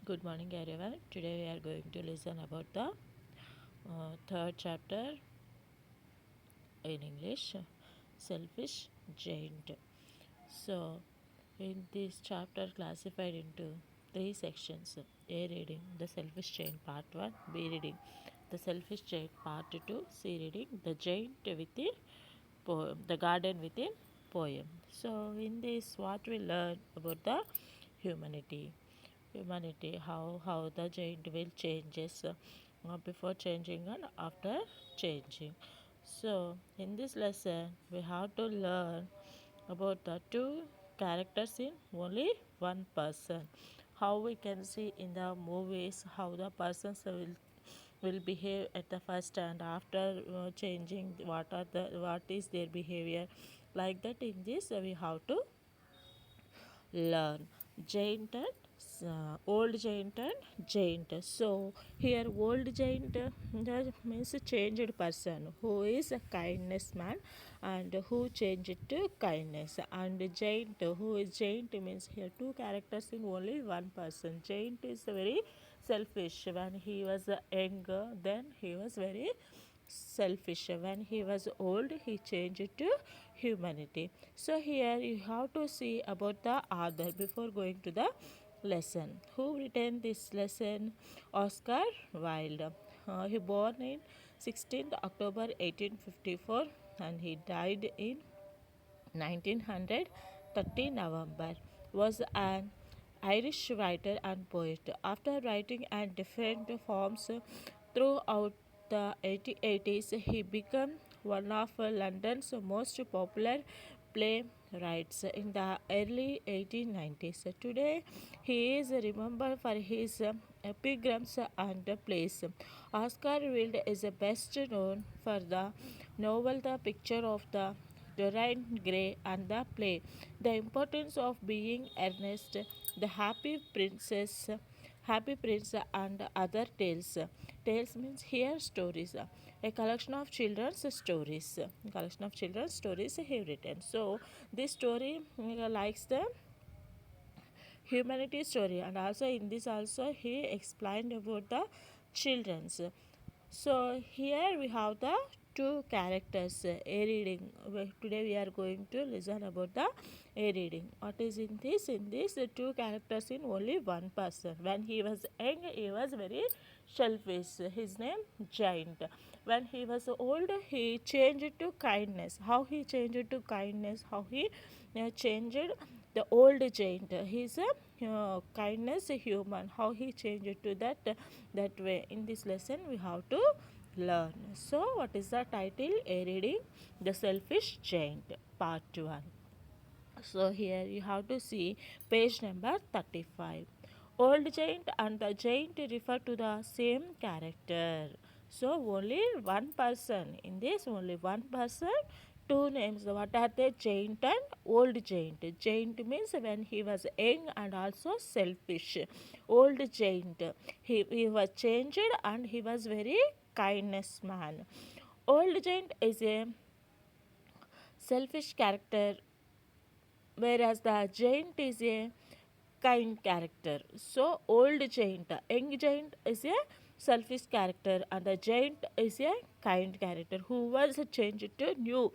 Good morning, everyone. Today we are going to listen about the third chapter in English, selfish giant. So, in this chapter, classified into three sections: A reading, the selfish giant part one; B reading, the selfish giant part two; C reading, the giant within poem, the garden within poem. So, in this, what we learn about the humanity how the giant will changes before changing and after changing. So in this lesson we have to learn about the two characters in only one person. How we can see in the movies how the persons will behave at the first and after changing, what is their behavior, like that. In this we have to learn giant and old giant and giant. So here old giant that means a changed person who is a kindness man and who changed to kindness, and giant who is giant means here two characters in only one person. Giant is very selfish. When he was young, then he was very selfish. When he was old, he changed to humanity. So here you have to see about the author before going to the lesson. Who written this lesson? Oscar Wilde. He born in 16th October 1854 and he died in 1930 November. Was an Irish writer and poet. After writing in different forms throughout the 1880s, he became one of London's most popular playwrights in the early 1890s. Today, he is remembered for his epigrams and plays. Oscar Wilde is best known for the novel The Picture of the Dorian Gray and the play The Importance of Being Earnest, The Happy Prince and Other Tales. Tales means here stories. A collection of children's stories. A collection of children's stories he have written. So this story likes the humanity story, and also in this also he explained about the children's. So here we have the two characters. A reading. Today we are going to listen about the a reading. What is in this? In this, two characters in only one person. When he was young, he was very selfish. His name Giant. When he was old, he changed to kindness. How he changed to kindness? How he changed the old giant? He's a kindness human. How he changed to that way. In this lesson we have to learn. So what is the title? A reading, the selfish giant, part 1. So here you have to see page number 35. Old giant and the giant refer to the same character. So only one person. In this only one person, two names. What are they? Giant and old giant. Giant means when he was young and also selfish. Old giant. He was changed and he was very kindness man. Old giant is a selfish character, whereas the giant is a kind character. So old giant, young giant is a selfish character and the giant is a kind character who was changed to new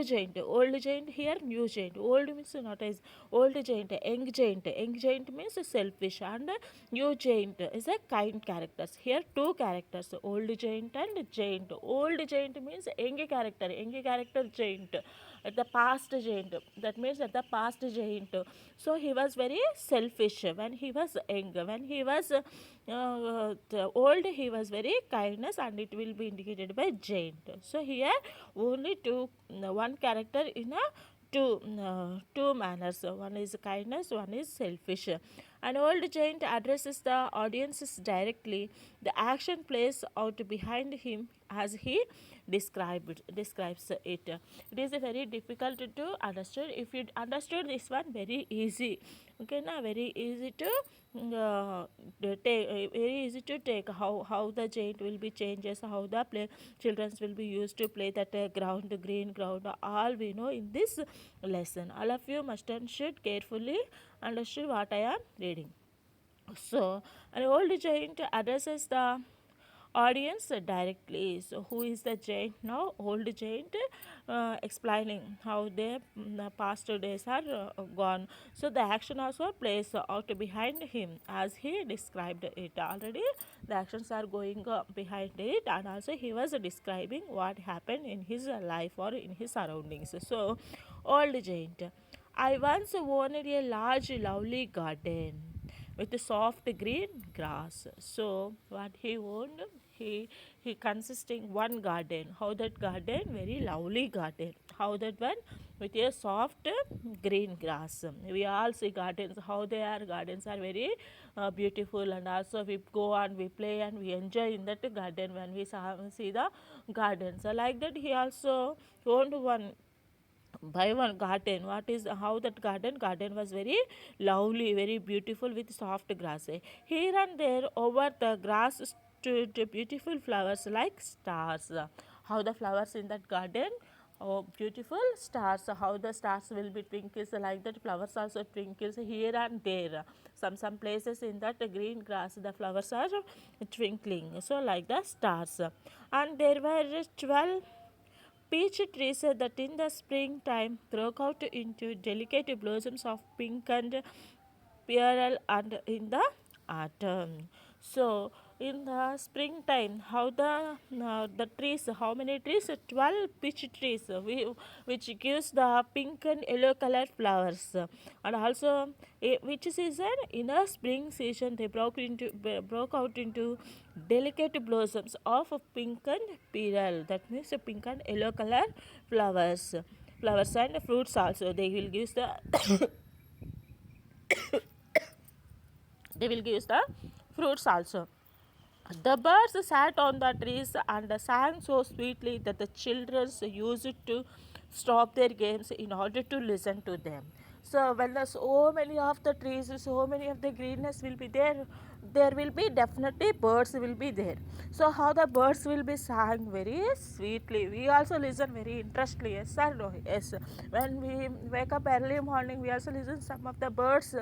giant. Old giant here, new giant. Old means not as old giant, young giant. Young giant means selfish and new giant is a kind characters. Here two characters, old giant and giant. Old giant means young character giant. At the past giant, that means at the past giant. So he was very selfish when he was young. When he was old, he was very kindness, and it will be indicated by giant. So here only one character in a two manners. One is kindness, one is selfish. An old giant addresses the audiences directly. The action plays out behind him as he describes it. It is very difficult to understand. If you understood this one, very easy. Okay, now very easy to take. Very easy to take how the giant will be changes, how the play children will be used to play that ground, green ground. All we know in this lesson. All of you must and should carefully understand what I am reading. So, an old giant addresses the audience directly. So, who is the giant now? Old giant explaining how their past days are gone. So, the action also plays out behind him as he described it already. The actions are going behind it, and also he was describing what happened in his life or in his surroundings. So, old giant. I once owned a large, lovely garden with soft green grass. So what he owned, he consisting one garden. How that garden? Very lovely garden. How that one? With a soft green grass. We all see gardens. How they are gardens are very beautiful, and also we go and we play and we enjoy in that garden when we see the gardens. So like that, he also owned one by one garden. What is how that garden was very lovely, very beautiful with soft grass. Here and there over the grass stood beautiful flowers like stars. How the flowers in that garden, oh beautiful stars, how the stars will be twinkles like that, flowers also twinkles here and there. Some places in that green grass the flowers are twinkling, so like the stars. And there were 12 peach trees that in the springtime broke out into delicate blossoms of pink and pearl, and in the autumn. So, in the springtime, how the trees, how many trees? 12 peach trees, which gives the pink and yellow colored flowers. And also, which season? In the spring season, they broke out into delicate blossoms of pink and pearl. That means pink and yellow color flowers. Flowers and fruits also. They will give the they will give the fruits also. The birds sat on the trees and sang so sweetly that the children used to stop their games in order to listen to them. So when the so many of the trees, so many of the greenness will be there, there will be definitely birds will be there. So how the birds will be sang very sweetly. We also listen very interestedly. Yes or no? Yes. When we wake up early morning, we also listen some of the birds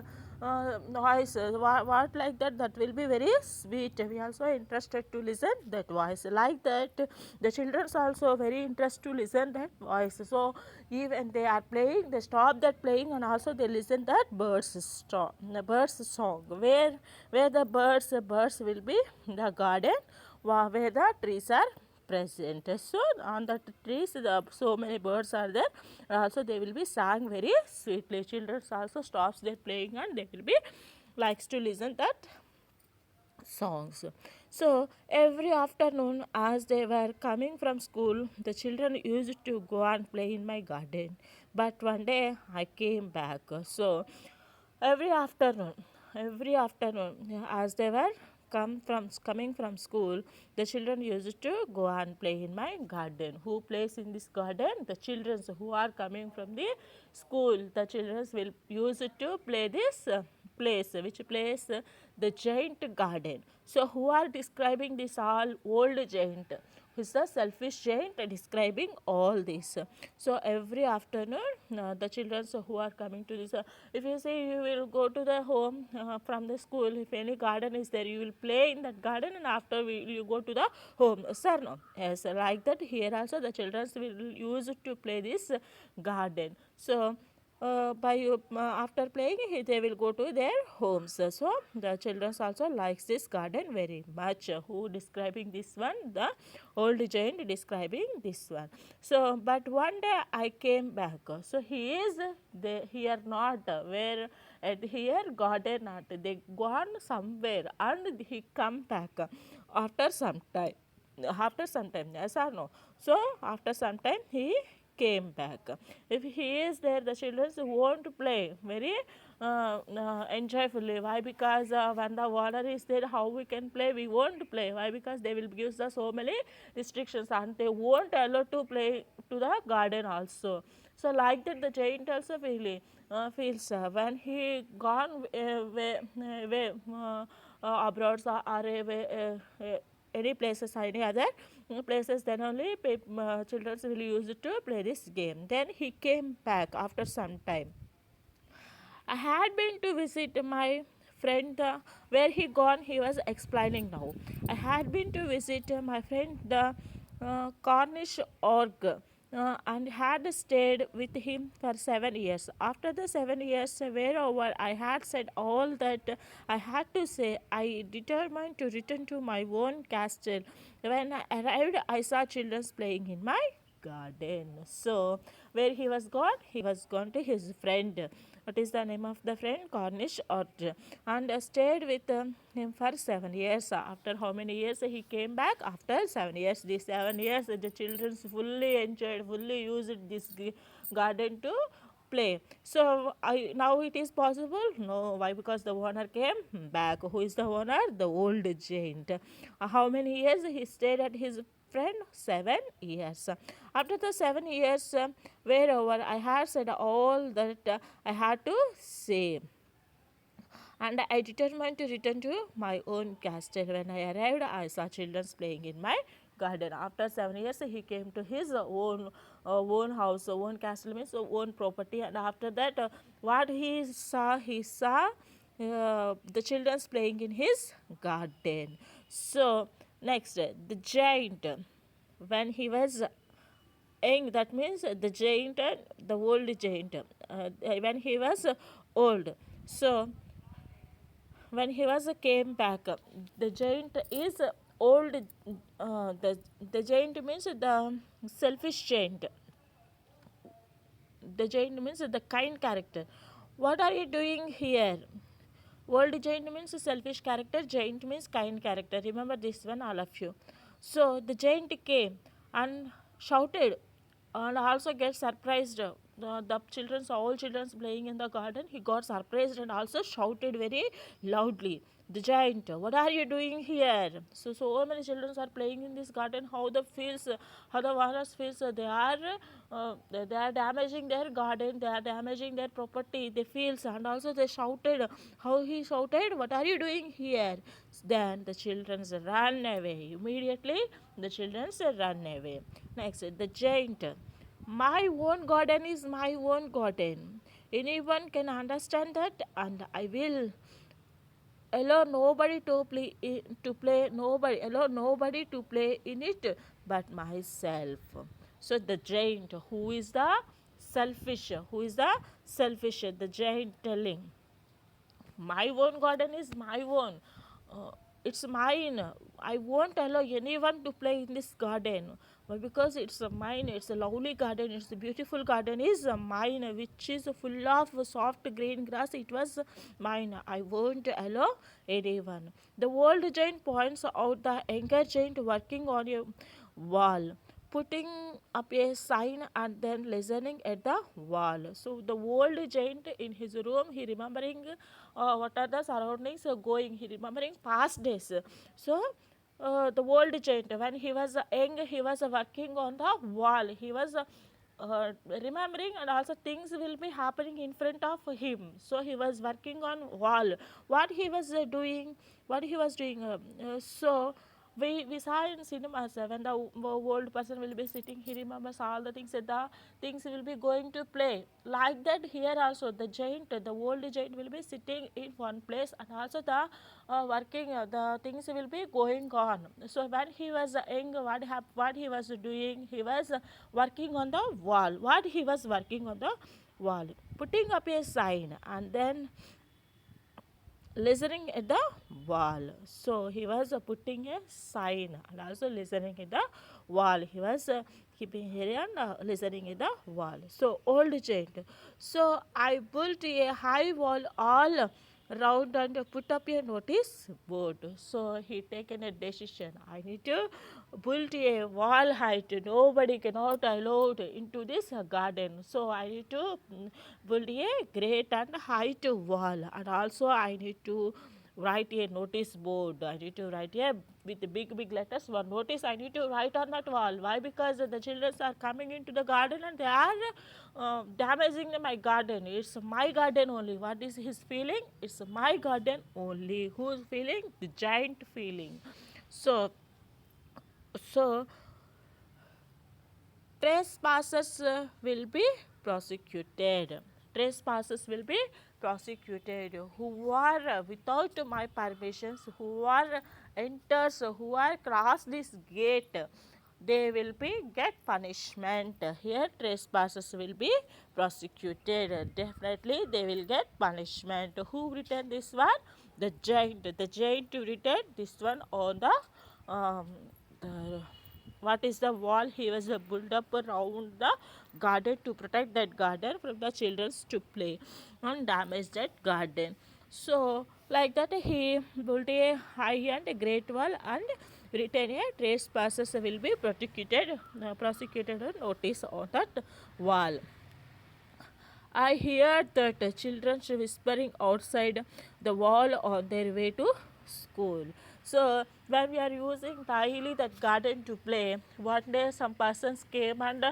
voice. What like that? That will be very sweet. We also interested to listen that voice. Like that, the childrens also very interested to listen that voice. So even they are playing, they stop that playing and also they listen that the birds song. Where the birds will be the garden, where the trees are present. So on the trees, so many birds are there. Also, they will be sang very sweetly. Children also stops their playing and they will be likes to listen that songs. So every afternoon, as they were coming from school, the children used to go and play in my garden. But one day I came back. So every afternoon, as they were coming from school, the children used to go and play in my garden. Who plays in this garden? The children who are coming from the school. The children will use it to play this place, which place? The giant garden. So who are describing this? All old giant, who is the selfish giant describing all this. So every afternoon, the children who are coming to this, if you say you will go to the home from the school, if any garden is there, you will play in that garden, and after you go to the home. Sir, no. Yes, like that here also the children will use to play this garden. So after playing, they will go to their homes. So the children also likes this garden very much. Who describing this one? The old giant describing this one. So but one day I came back. So he is here not where at here garden not. They gone somewhere and he come back after some time. Yes or no? So after some time he came back. If he is there, the children won't play very enjoyfully. Why? Because when the water is there, how we can play? We won't play. Why? Because they will give us so many restrictions and they won't allow to play to the garden also. So like that, the giant also feels when he gone abroad or any places, any other places, then only children will use it to play this game. Then he came back after some time. I had been to visit my friend, where he gone, he was explaining now. I had been to visit my friend the Cornish org, and had stayed with him for 7 years. After the 7 years were over, I had said all that I had to say. I determined to return to my own castle. When I arrived, I saw children playing in my garden. So, where he was gone to his friend. What is the name of the friend? Cornish Orchard. And stayed with him for 7 years. After how many years he came back? After 7 years. These 7 years, the children fully enjoyed, fully used this garden to play. So now it is possible? No. Why? Because the owner came back. Who is the owner? The old giant. How many years he stayed at his friend? 7 years. After the 7 years were over, I had said all that I had to say, and I determined to return to my own castle. When I arrived, I saw children playing in my garden. After 7 years, he came to his own house, own castle means own property. And after that, what he saw the children playing in his garden. So next, the giant, when he was young, that means the giant, the old giant, when he was old. So when he was came back, the giant is old. The giant means the selfish giant. The giant means the kind character. What are you doing here? Old giant means selfish character, giant means kind character. Remember this one, all of you. So the giant came and shouted and also get surprised. The children, all children playing in the garden, he got surprised and also shouted very loudly. The giant, what are you doing here? So many children are playing in this garden. How the feels, how the owners feels, they are damaging their garden, they are damaging their property. They feels, and also they shouted. How he shouted, what are you doing here? Then the children ran away. Immediately the children run away. Next, the giant. My own garden is my own garden. Anyone can understand that, and I will allow nobody to play nobody allow nobody to play in it but myself. So the giant, who is the selfish, the giant telling, my own garden is my own. uh, it's mine. I won't allow anyone to play in this garden. But because it's mine, it's a lovely garden, it's a beautiful garden, is mine, which is full of soft green grass. It was mine. I won't allow anyone. The old giant points out the younger giant working on a wall, putting up a sign and then listening at the wall. So the old giant in his room, he remembering what are the surroundings going, he remembering past days. So the old giant, when he was young, he was working on the wall. He was remembering, and also things will be happening in front of him. So he was working on wall. What he was doing, so we saw in cinemas, when the old person will be sitting, he remembers all the things that the things will be going to play. Like that here also, the old giant will be sitting in one place, and also the working, the things will be going on. So when he was young, what he was doing, he was working on the wall. What he was working on the wall, putting up a sign and then listening at the wall. So he was putting a sign and also listening at the wall. He was keeping here and listening at the wall. So old giant. So I built a high wall all round and put up a notice board. So he taken a decision. I need to build a wall height. Nobody cannot allowed into this garden. So I need to build a great and height wall, and also I need to write a notice board. I need to write a with big letters one notice. I need to write on that wall. Why? Because the children are coming into the garden and they are damaging my garden. It's my garden only. What is his feeling? It's my garden only. Who's feeling? The giant feeling. So so trespassers will be prosecuted. Trespassers will be prosecuted, who are without my permissions, who are enters, who are cross this gate, they will be get punishment. Here trespassers will be prosecuted. Definitely they will get punishment. Who written this one? The giant. The giant written this one on the what is the wall he was built up around the garden to protect that garden from the children to play and damage that garden. So like that he built a high and a great wall and written a trespassers will be prosecuted notice on that wall. I hear that children whispering outside the wall on their way to school. So when we are using daily that garden to play, one day some persons came and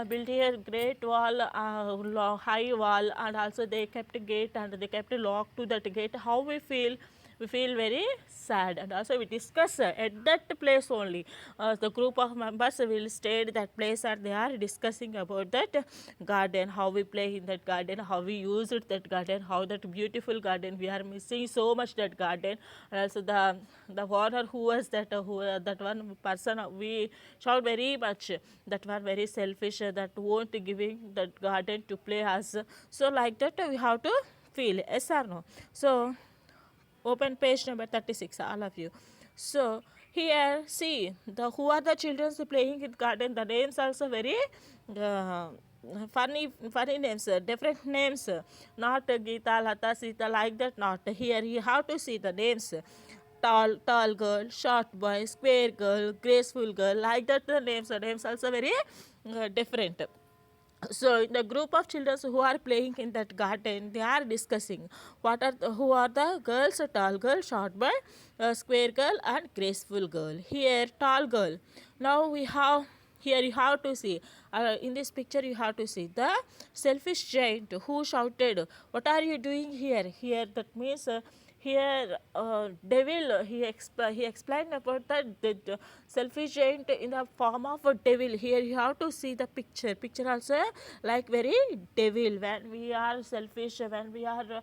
built a great wall, high wall, and also they kept a gate and they kept a lock to that gate. How we feel? We feel very sad, and also we discuss at that place only. The group of members will stay at that place and they are discussing about that garden, how we play in that garden, how we use it that garden, how that beautiful garden we are missing so much that garden. And also the owner who was that that one person we shout very much, that one very selfish, that won't giving that garden to play us. So like that we have to feel, yes or no? So open page number 36, all of you. So here see the who are the children playing in garden. The names also very uh, funny names, different names, not Geeta, Lata, Sita, like that. Not here you have to see the names: tall girl, short boy, square girl, graceful girl, like that. The names also very different. So in the group of children who are playing in that garden, they are discussing who are the girls: a tall girl, short boy, square girl, and graceful girl. Here tall girl. Now we have, here you have to see, in this picture you have to see the selfish giant who shouted, what are you doing here? Here that means here devil, he explained about the selfish giant in the form of a devil. Here you have to see the picture also like very devil. When we are selfish, when we are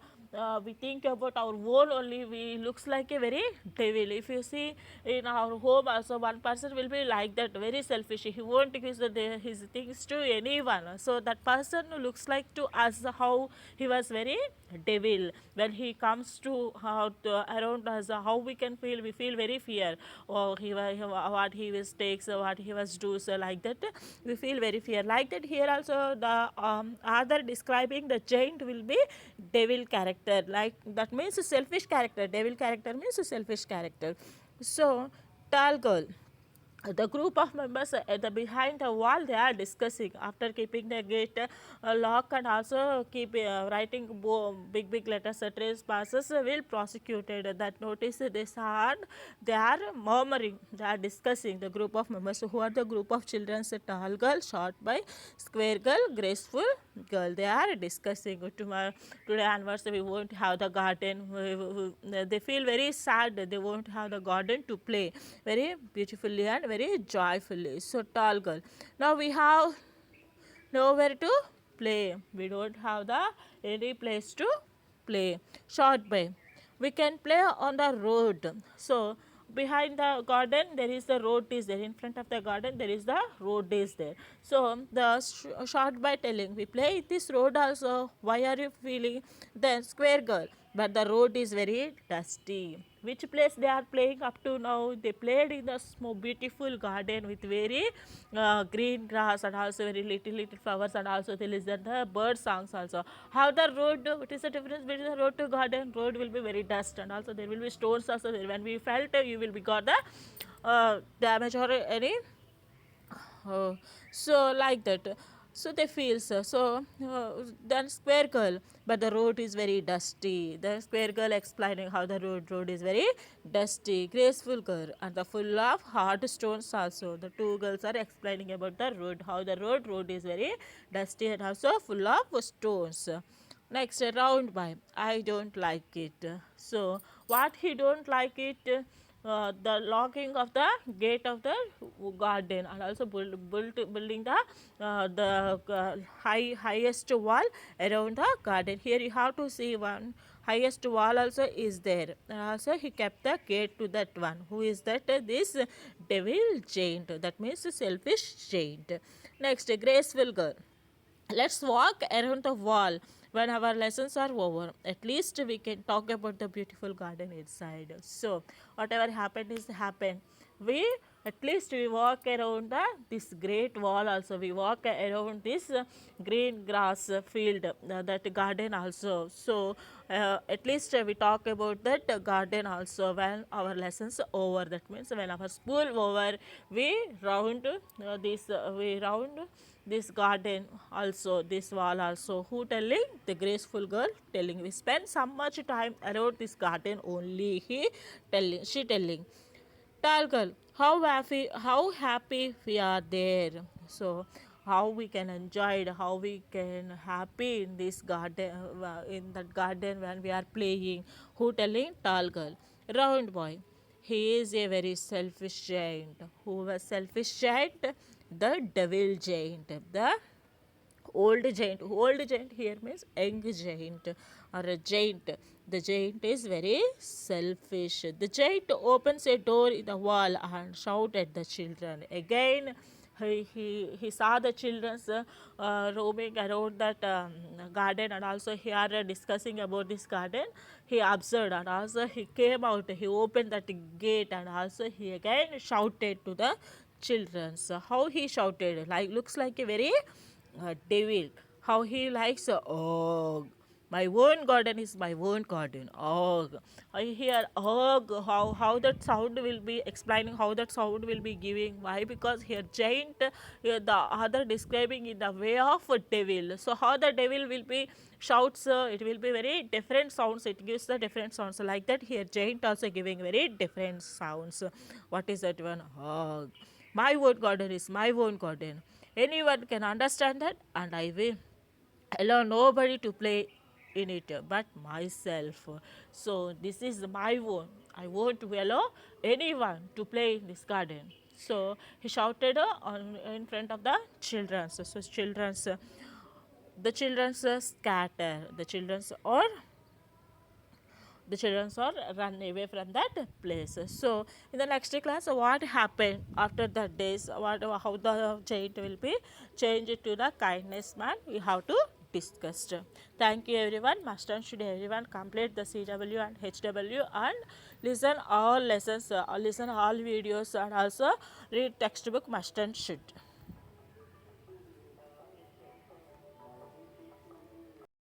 we think about our own only, we looks like a very devil. If you see in our home also, one person will be like that, very selfish, he won't give his things to anyone. So that person looks like to us how he was very devil. When he comes to, around us, how we can feel, we feel very fear. Or what he was takes, what he was do, so like that we feel very fear. Like that here also the other describing the giant will be devil character. Like that means a selfish character. Devil character means a selfish character. So tall girl, the group of members at the behind the wall, they are discussing after keeping the gate lock, and also keep writing big letters, trespassers will prosecuted. That notice this hard, they are murmuring, they are discussing. The group of members who are the group of children: a tall girl, short boy, square girl, graceful girl, they are discussing. Today onwards we won't have the garden. They feel very sad, they won't have the garden to play very beautifully and very joyfully. So tall girl, now we have nowhere to play, we don't have the any place to play. Short boy, we can play on the road. So behind the garden there is the road is there, in front of the garden there is the road is there. So the short by telling, we play this road also, why are you feeling? Then square girl, but the road is very dusty. Which place they are playing up to now? They played in the beautiful garden with very green grass and also very little flowers, and also they listen the bird songs also. How the road, what is the difference between the road to garden? Road will be very dust, and also there will be stones also there. When we felt, you will be got the damage or any so like that. So they feel then square girl, but the road is very dusty. The square girl explaining how the road is very dusty. Graceful girl, and the full of hard stones also. The two girls are explaining about the road, how the road is very dusty and also full of stones. Next, round by, I don't like it. So what he don't like it? the locking of the gate of the garden, and also building the highest wall around the garden. Here you have to see one highest wall also is there. Also he kept the gate to that one. Who is that? This devil giant. That means selfish giant. Next, graceful girl. Let's walk around the wall when our lessons are over. At least we can talk about the beautiful garden inside. So whatever happened is happened. We at least we walk around this great wall also. We walk around this green grass field, that garden also. So at least we talk about that garden also when our lessons over. That means when our school over, we round this garden also, this wall also. Who telling? The graceful girl telling. We spend so much time around this garden only. She telling. Tall girl, how happy we are there. So how we can enjoy it, how we can happy in this garden, in that garden when we are playing. Who telling? Tall girl. Round boy, he is a very selfish giant. Who was selfish giant? The devil giant. The old giant here means young giant or a giant. The giant is very selfish. The giant opens a door in the wall and shout at the children. Again he saw the children roaming around that garden, and also he are discussing about this garden. He observed, and also he came out, he opened that gate, and also he again shouted to the children. So how he shouted, like looks like a very devil. How he likes, oh, my own garden is my own garden. Oh, I hear, oh, how that sound will be explaining, how that sound will be giving. Why? Because here giant, the other describing in the way of a devil. So how the devil will be shouts, it will be very different sounds. It gives the different sounds like that. Here giant also giving very different sounds. What is that one? Oh, my own garden is my own garden. Anyone can understand that, and I will allow nobody to play in it but myself. So this is my own. I won't allow anyone to play in this garden. So he shouted in front of the children. So children's the children's scatter. The children are run away from that place. So in the next class, what happened after that days, how the giant will be changed to the kindness man, we have to discuss. Thank you everyone. Must and should everyone complete the CW and HW and listen all lessons, listen all videos, and also read textbook must and should.